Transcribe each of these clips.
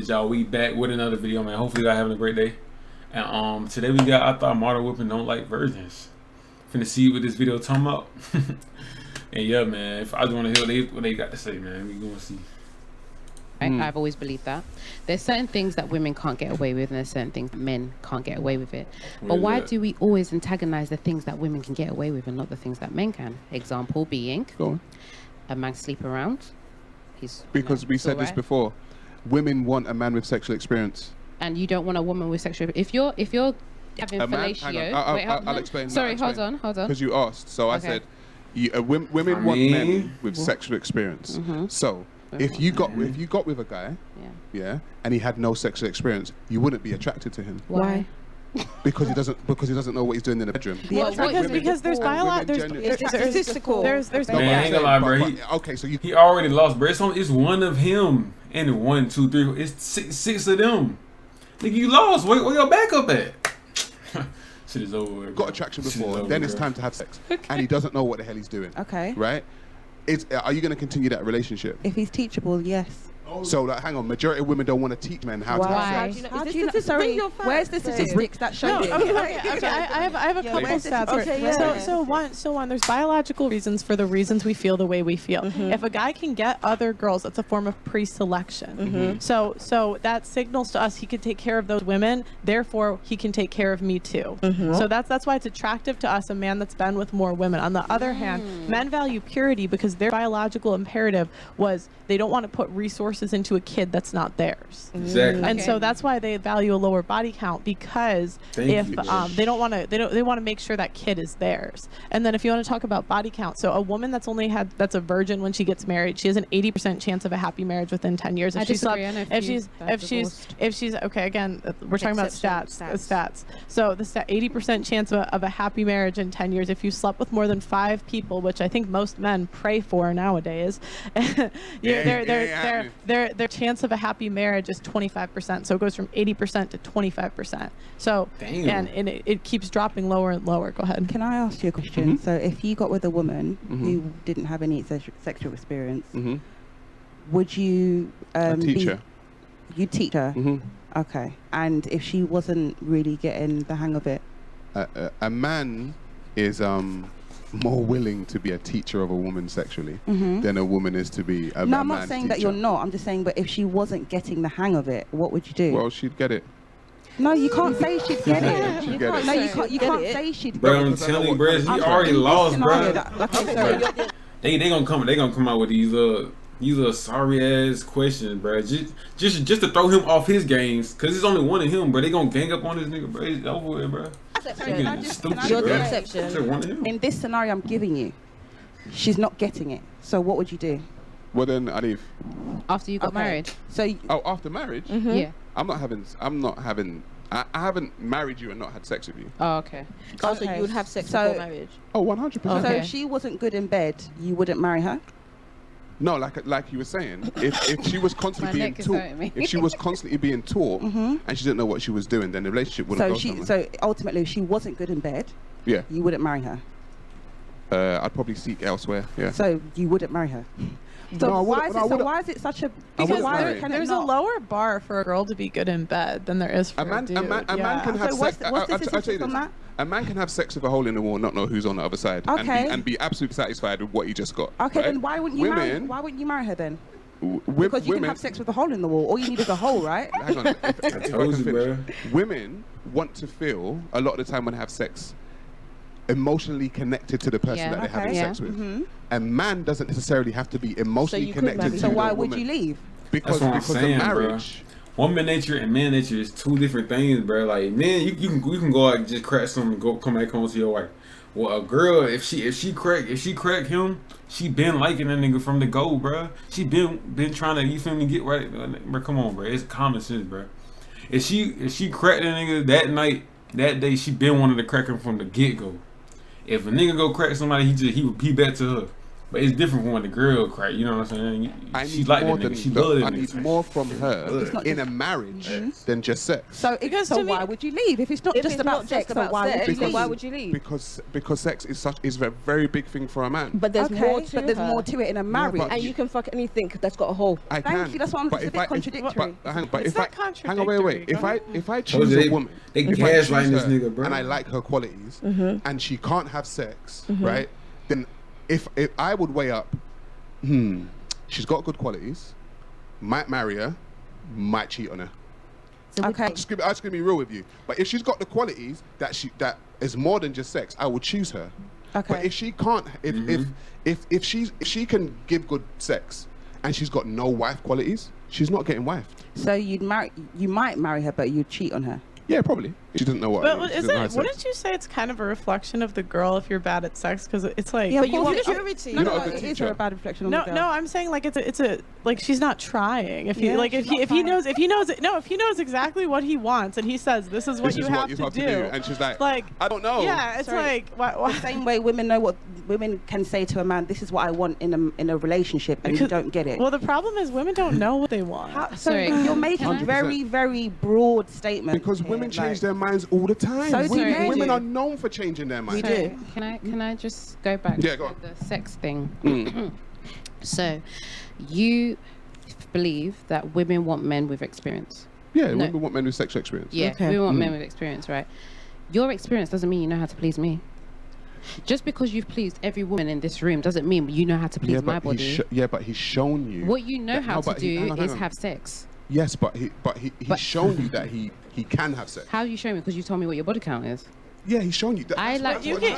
is, y'all? We back with another video, man. Hopefully y'all having a great day. And today we got I thought model whipping don't like virgins. Finna see what this video talking about. And yeah, man, if I just want to hear what they got to say, man, we gonna see. I've always believed that there's certain things that women can't get away with, and there's certain things that men can't get away with it. But why do we always antagonize the things that women can get away with and not the things that men can? Example being, a man sleep around. Because we said this before, women want a man with sexual experience. And you don't want a woman with sexual. If you're having fellatio, I'll explain. Sorry, hold on. Because you asked, so I said, women want men with sexual experience. So if you got with a guy, and he had no sexual experience, you wouldn't be attracted to him. Why? Because he doesn't know what he's doing in the bedroom. Because there's statistical. There's man, ain't lie, bro. He already lost, bro. It's one of him and 1, 2, 3. It's six of them. Nigga, you lost. Where your backup at? Shit is over. Got attraction before, then it's time to have sex, and he doesn't know what the hell he's doing. Okay. Right? Are you going to continue that relationship? If he's teachable, yes. So, hang on. Majority of women don't want to teach men how to have sex. How do you know? Sorry, where's the statistics that show it? I have a couple of stats. So one, there's biological reasons for the reasons we feel the way we feel. If a guy can get other girls, that's a form of pre-selection. So that signals to us he can take care of those women. Therefore, he can take care of me too. So that's why it's attractive to us, a man that's been with more women. On the other hand, men value purity because their biological imperative was they don't want to put resources into a kid that's not theirs. Exactly. And so that's why they value a lower body count, because they want to make sure that kid is theirs. And then if you want to talk about body count, so a woman that's a virgin when she gets married, she has an 80% chance of a happy marriage within 10 years. If she's okay, again, we're talking about stats. So the 80% chance of a happy marriage in 10 years if you slept with more than 5 people, which I think most men pray for nowadays. Their chance of a happy marriage is 25%. So it goes from 80% to 25%. So and it keeps dropping lower and lower. Go ahead. Can I ask you a question? So if you got with a woman who didn't have any sexual experience, would you teach her? You teach her. Okay. And if she wasn't really getting the hang of it, a man is more willing to be a teacher of a woman sexually than a woman is to be a No, I'm not saying teacher. that you're not. I'm just saying, but if she wasn't getting the hang of it, what would you do? Well, she'd get it. No, you can't say she'd get it. She'd get it. No, you can't say she'd get Bro, it. I'm telling you, bro, he already lost, bro. They gonna come out with these little sorry ass questions, bro. Just to throw him off his games, cause it's only one of him, bro. They gonna gang up on this nigga, bro. It's over with, bro. You're the exception. In this scenario I'm giving you, she's not getting it. So what would you do? Well then, Alif. After you got married. So after marriage? Yeah. I haven't married you and not had sex with you. Oh, okay. So you would have sex before marriage? Oh, 100%. So if she wasn't good in bed, you wouldn't marry her? No, like you were saying, if she was constantly being taught, and she didn't know what she was doing, then the relationship wouldn't go somewhere. So ultimately, if she wasn't good in bed, you wouldn't marry her. I'd probably seek elsewhere. Yeah. So you wouldn't marry her. So why is it such a? Because there's a lower bar for a girl to be good in bed than there is for a dude. A man can have sex. What's the statistics on that? A man can have sex with a hole in the wall and not know who's on the other side, and be absolutely satisfied with what he just got. Okay, right? then why wouldn't you marry her then? Because you can have sex with a hole in the wall. All you need is a hole, right? Hang on. If I can finish. Women want to feel a lot of the time when they have sex emotionally connected to the person that they're having sex with. A man doesn't necessarily have to be emotionally connected to the woman. So why would you leave? Because of marriage. Bro. Woman nature and man nature is two different things, bro. Like, man, you can go out and just crack something and come back home to your wife. Well, a girl, if she crack him, she been liking that nigga from the go, bro. She been trying to, you feel me, get right, bro. Come on, bro. It's common sense, bro. If she cracked that nigga that night, that day, she been wanting to crack him from the get go. If a nigga go crack somebody, he back to her. But it's different when the girl crack. You know what I'm saying? She like that nigga. She love that nigga. I need more from her in a marriage than just sex. So why would you leave if it's not just about sex? Why would you leave? Because sex is a very big thing for a man. But there's more to it in a marriage. And you can fuck anything that's got a hole. Thank you. That's what I'm saying. It's a bit contradictory. Hang on, wait. If I choose a woman, they gaslighting this nigga, bro, and I like her qualities, and she can't have sex, right? Then if I would weigh up, she's got good qualities, might marry her, might cheat on her. So I'm just gonna be real with you. But if she's got the qualities that is more than just sex, I would choose her. Okay. But if she can't, if she can give good sex, and she's got no wife qualities, she's not getting wifed. So you might marry her, but you'd cheat on her. Yeah, probably. She doesn't know what. But wouldn't you say it's kind of a reflection of the girl if you're bad at sex? Because it's like, yeah, but you want maturity. You're not a good it is teacher. a bad reflection on the girl. No, I'm saying like it's a like she's not trying. If he knows exactly what he wants and he says this is what you have to do, and she's like I don't know. Yeah, it's like why? The same way women know what women can say to a man. This is what I want in a relationship, and you don't get it. Well, the problem is women don't know what they want. You're making very, very broad statements. Because women change their minds all the time. So women are known for changing their minds. We do. Can I just go back to the sex thing? So, you believe that women want men with experience? Yeah, women want men with sexual experience. Yeah, we want men with experience, right? Your experience doesn't mean you know how to please me. Just because you've pleased every woman in this room doesn't mean you know how to please my body. But he's shown you. What you know how to do is have sex. Yes, but he's shown you that he can have sex. How you show me? Because you told me what your body count is. Yeah, he's shown you. I like you can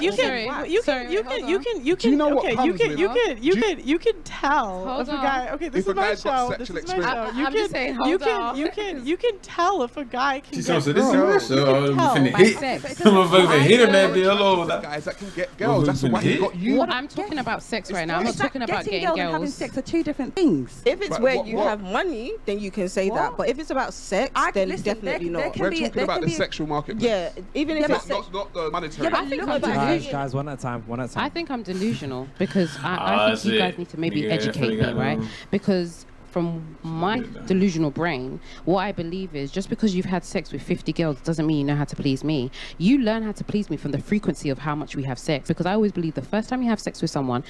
tell if a guy. Okay, this is my show. This is my show. You can tell if a guy can. This is my show. I'm finna hit on that bill. Guys that can get girls. That's why he got you. Well, I'm talking about sex right now. I'm not talking about getting girls. And having sex are two different things. If it's where you have money, then you can say that. But if it's about sex, then definitely not. We're talking about the sexual market. Yeah, even if it's not the monetary. I think guys, one at a time. I think I'm delusional because I think you guys need to maybe educate me, right? Because from my delusional brain, what I believe is just because you've had sex with 50 girls doesn't mean you know how to please me. You learn how to please me from the frequency of how much we have sex. Because I always believe the first time you have sex with someone,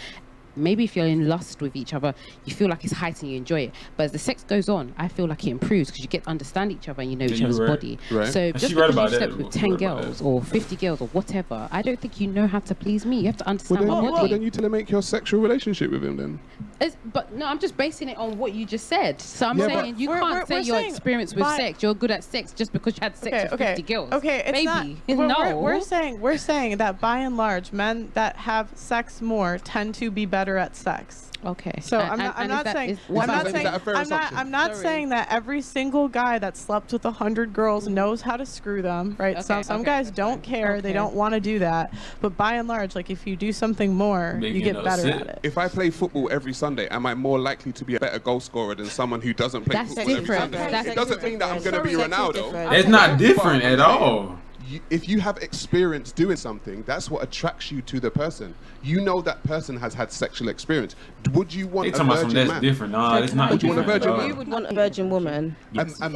maybe if you're in lust with each other, you feel like it's heightened, you enjoy it. But as the sex goes on, I feel like it improves because you get to understand each other and you know each other's body. Right. So just because you slept with 10 girls or 50 girls or whatever, I don't think you know how to please me. You have to understand my body. Well, then you tell him make your sexual relationship with him then. But no, I'm just basing it on what you just said. So I'm saying you can't say your experience with sex. You're good at sex just because you had sex with 50 girls. Okay, it's baby. No. We're saying that by and large, men that have sex more tend to be better at sex. Okay. So I'm not saying that every single guy that slept with 100 girls knows how to screw them, right? Some guys don't care, they don't want to do that. But by and large, like if you do something more, you get better at it. If I play football every Sunday, am I more likely to be a better goal scorer than someone who doesn't play football every Sunday? It doesn't mean that I'm going to be Ronaldo. It's not different at all. If you have experience doing something, that's what attracts you to the person. You know that person has had sexual experience. Would you want a virgin man? That's different. No, it's not. Would you want a virgin man? You would want a virgin woman. Yes. So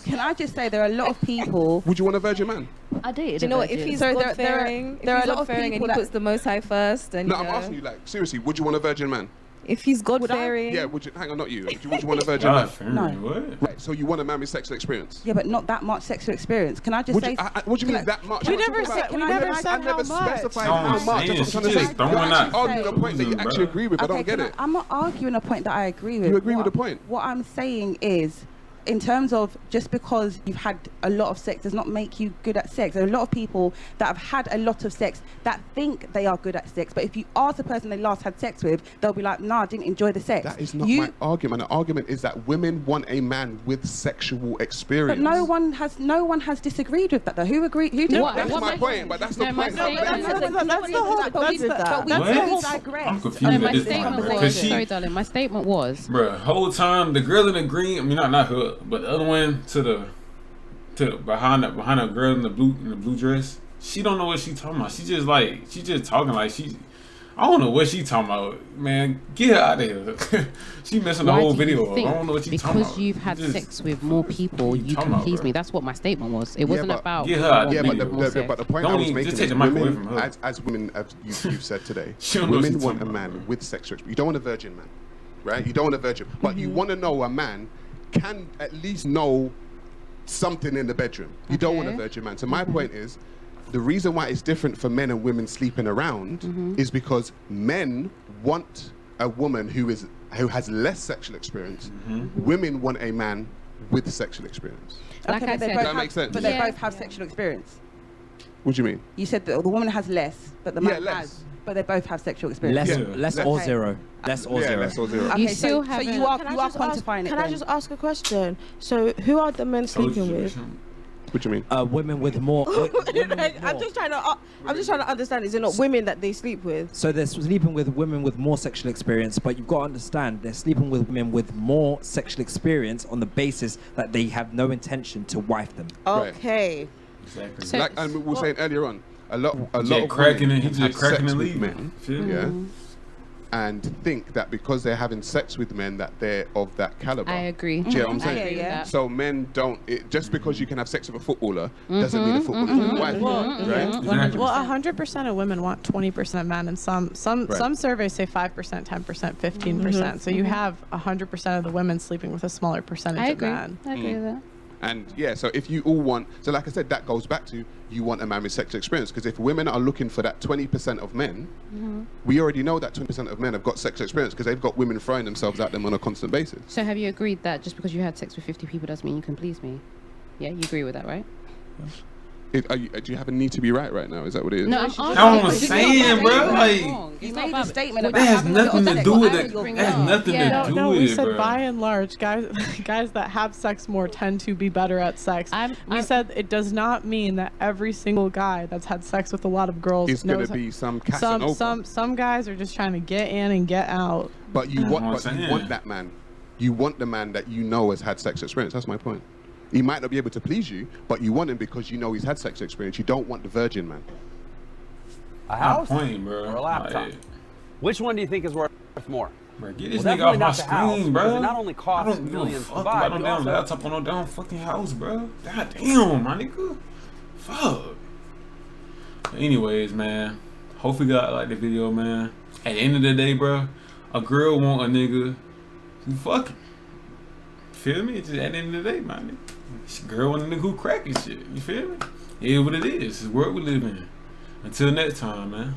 can I just say there are a lot of people. Would you want a virgin man? I did. Do you know what? If he's God-fearing, there are a lot of people and he puts the Most High first. And no, I'm asking you, like, seriously, would you want a virgin man? If he's God-fearing. Yeah, would you? Hang on, not you. Would you want a virgin man? No. What? Right. So you want a man with sexual experience? Yeah, but not that much sexual experience. Can I just say? What do you mean that much? We never said I never specified how much. That's what I'm trying to say. You're actually arguing a point that you actually agree with. I don't get it. I'm not arguing a point that I agree with. You agree with the point? What I'm saying is, in terms of just because you've had a lot of sex does not make you good at sex. There are a lot of people that have had a lot of sex that think they are good at sex, but if you ask the person they last had sex with, they'll be like, nah, I didn't enjoy the sex. That is not my argument. The argument is that women want a man with sexual experience. But no one has disagreed with that though. Who agreed? Who did? That's my point, but that's the point. I'm confused at this point. Sorry, darling. My statement was, bruh, whole time the girl in the green, I mean not her, but the other one to the behind the girl in the blue dress, she don't know what she talking about. She just talking like she. I don't know what she talking about, man. Get her out of here. She messing the whole video up. I don't know what she talking about. Because you've had sex with more people, you can please me. That's what my statement was. It wasn't about. Get her out. But the point I was making is women, as women, as you've said today, women want a man with sexual experience. You don't want a virgin man, right? You don't want a virgin, but you want to know a man can at least know something in the bedroom. You don't want a virgin man. So my point is, the reason why it's different for men and women sleeping around is because men want a woman who has less sexual experience. Women want a man with sexual experience. Like I said, that makes sense. But they both have sexual experience. What do you mean? You said that the woman has less, but the man has. But they both have sexual experience. Less or zero. Less or zero. Less or zero. Okay, You still have. so you are quantifying it. Can I just ask a question? So who are the men sleeping with? What do you mean? Women with more. I'm just trying to understand. Is it not women that they sleep with? So they're sleeping with women with more sexual experience, but you've got to understand they're sleeping with women with more sexual experience on the basis that they have no intention to wife them. Okay. Exactly. So, like we were saying earlier on, a lot of cracking women it. He's just cracking and leaving. Men, and think that because they're having sex with men that they're of that caliber. I agree. Do you know what I'm saying? I agree with that. So men don't. Just because you can have sex with a footballer doesn't mean a footballer's your wife, right? Exactly. Well, 100% of women want 20% of men, and some surveys say 5%, 10%, 15%. So you have 100% of the women sleeping with a smaller percentage of men. I agree with that. And yeah, so if you all want, so like I said, that goes back to you want a man with sexual experience. Because if women are looking for that 20% of men, we already know that 20% of men have got sexual experience because they've got women throwing themselves at them on a constant basis. So have you agreed that just because you had sex with 50 people doesn't mean you can please me? Yeah, you agree with that, right? Do you have a need to be right now? Is that what it is? No, I'm saying, bro. Like, you made a statement about that has nothing to do with it. That has nothing to do No, with we it, said bro. by and large, guys that have sex more tend to be better at sex. We said it does not mean that every single guy that's had sex with a lot of girls is going to be some Casanova. Some guys are just trying to get in and get out. But you want that man. You want the man that you know has had sex experience. That's my point. He might not be able to please you, but you want him because you know he's had sex experience. You don't want the virgin man. A house point, bro. Or a laptop? Like, which one do you think is worth more? Bro, get this nigga off my screen, bro. It not only costs millions to buy, but damn laptop on no damn fucking house, bro. God damn, my nigga. Fuck. But anyways, man. Hopefully you got like the video, man. At the end of the day, bro, a girl want a nigga who fucking. Feel me? It's just at the end of the day, man. Girl want a nigga who crack and shit. You feel me? It is what it is. It's the world we live in. Until next time, man.